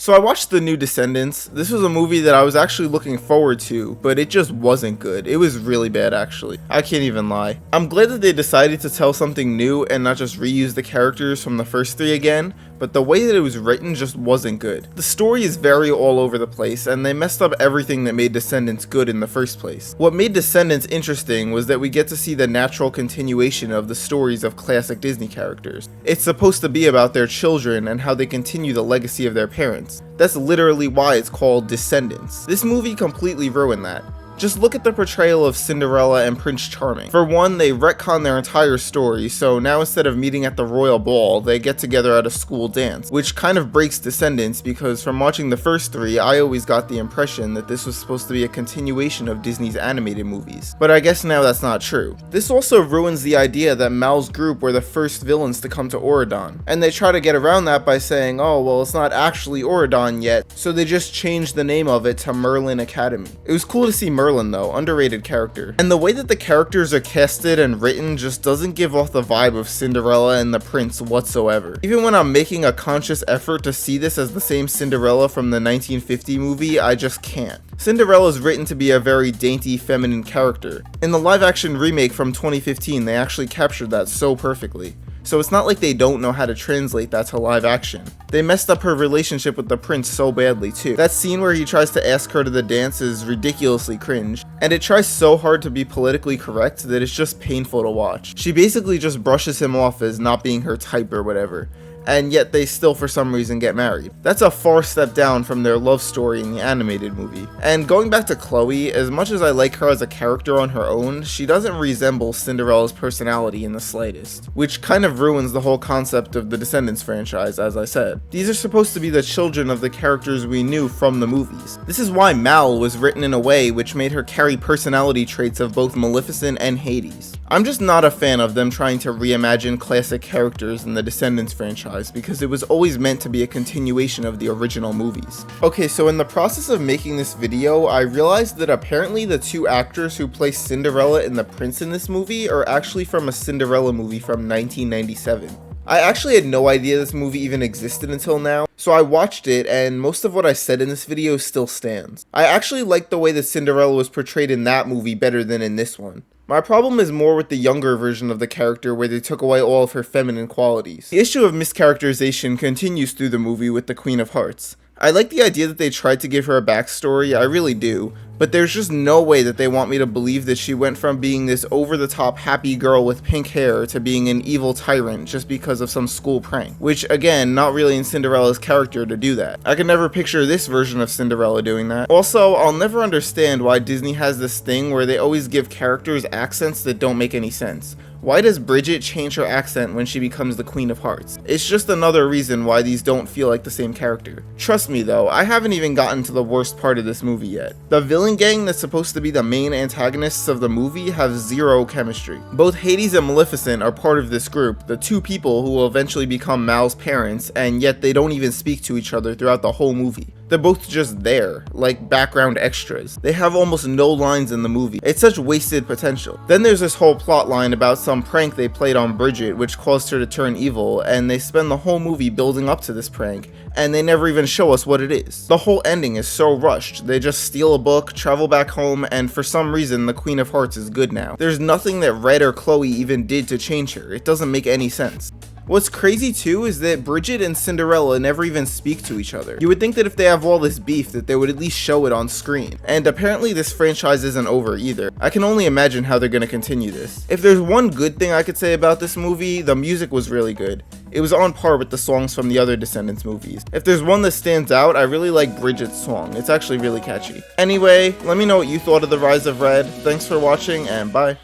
So I watched the new Descendants. This was a movie that I was actually looking forward to, but it just wasn't good. It was really bad actually. I can't even lie. I'm glad that they decided to tell something new and not just reuse the characters from the first three again, but the way that it was written just wasn't good. The story is very all over the place, and they messed up everything that made Descendants good in the first place. What made Descendants interesting was that we get to see the natural continuation of the stories of classic Disney characters. It's supposed to be about their children and how they continue the legacy of their parents. That's literally why it's called Descendants. This movie completely ruined that. Just look at the portrayal of Cinderella and Prince Charming. For one, they retcon their entire story, so now instead of meeting at the royal ball, they get together at a school dance, which kind of breaks Descendants because from watching the first three, I always got the impression that this was supposed to be a continuation of Disney's animated movies. But I guess now that's not true. This also ruins the idea that Mal's group were the first villains to come to Auradon, and they try to get around that by saying, oh well, it's not actually Auradon yet, so they just changed the name of it to Merlin Academy. It was cool to see Merlin though, underrated character. And the way that the characters are casted and written just doesn't give off the vibe of Cinderella and the Prince whatsoever. Even when I'm making a conscious effort to see this as the same Cinderella from the 1950 movie, I just can't. Cinderella is written to be a very dainty, feminine character. In the live-action remake from 2015, they actually captured that so perfectly. So it's not like they don't know how to translate that to live action. They messed up her relationship with the prince so badly too. That scene where he tries to ask her to the dance is ridiculously cringe, and it tries so hard to be politically correct that it's just painful to watch. She basically just brushes him off as not being her type or whatever, and yet they still for some reason get married. That's a far step down from their love story in the animated movie. And going back to Chloe, as much as I like her as a character on her own, she doesn't resemble Cinderella's personality in the slightest, which kind of ruins the whole concept of the Descendants franchise, as I said. These are supposed to be the children of the characters we knew from the movies. This is why Mal was written in a way which made her carry personality traits of both Maleficent and Hades. I'm just not a fan of them trying to reimagine classic characters in the Descendants franchise because it was always meant to be a continuation of the original movies. Okay, so in the process of making this video, I realized that apparently the two actors who play Cinderella and the Prince in this movie are actually from a Cinderella movie from 1997. I actually had no idea this movie even existed until now, so I watched it and most of what I said in this video still stands. I actually like the way that Cinderella was portrayed in that movie better than in this one. My problem is more with the younger version of the character where they took away all of her feminine qualities. The issue of mischaracterization continues through the movie with the Queen of Hearts. I like the idea that they tried to give her a backstory, I really do, but there's just no way that they want me to believe that she went from being this over-the-top happy girl with pink hair to being an evil tyrant just because of some school prank. Which, again, not really in Cinderella's character to do that. I can never picture this version of Cinderella doing that. Also, I'll never understand why Disney has this thing where they always give characters accents that don't make any sense. Why does Bridget change her accent when she becomes the Queen of Hearts? It's just another reason why these don't feel like the same character. Trust me though, I haven't even gotten to the worst part of this movie yet. The villain gang that's supposed to be the main antagonists of the movie have zero chemistry. Both Hades and Maleficent are part of this group, the two people who will eventually become Mal's parents, and yet they don't even speak to each other throughout the whole movie. They're both just there, like background extras. They have almost no lines in the movie. It's such wasted potential. Then there's this whole plot line about some prank they played on Bridget which caused her to turn evil, and they spend the whole movie building up to this prank, and they never even show us what it is. The whole ending is so rushed. They just steal a book, travel back home, and for some reason the Queen of Hearts is good now. There's nothing that Red or Chloe even did to change her. It doesn't make any sense. What's crazy too is that Bridget and Cinderella never even speak to each other. You would think that if they have all this beef that they would at least show it on screen. And apparently this franchise isn't over either. I can only imagine how they're gonna continue this. If there's one good thing I could say about this movie, the music was really good. It was on par with the songs from the other Descendants movies. If there's one that stands out, I really like Bridget's song. It's actually really catchy. Anyway, let me know what you thought of The Rise of Red. Thanks for watching and bye.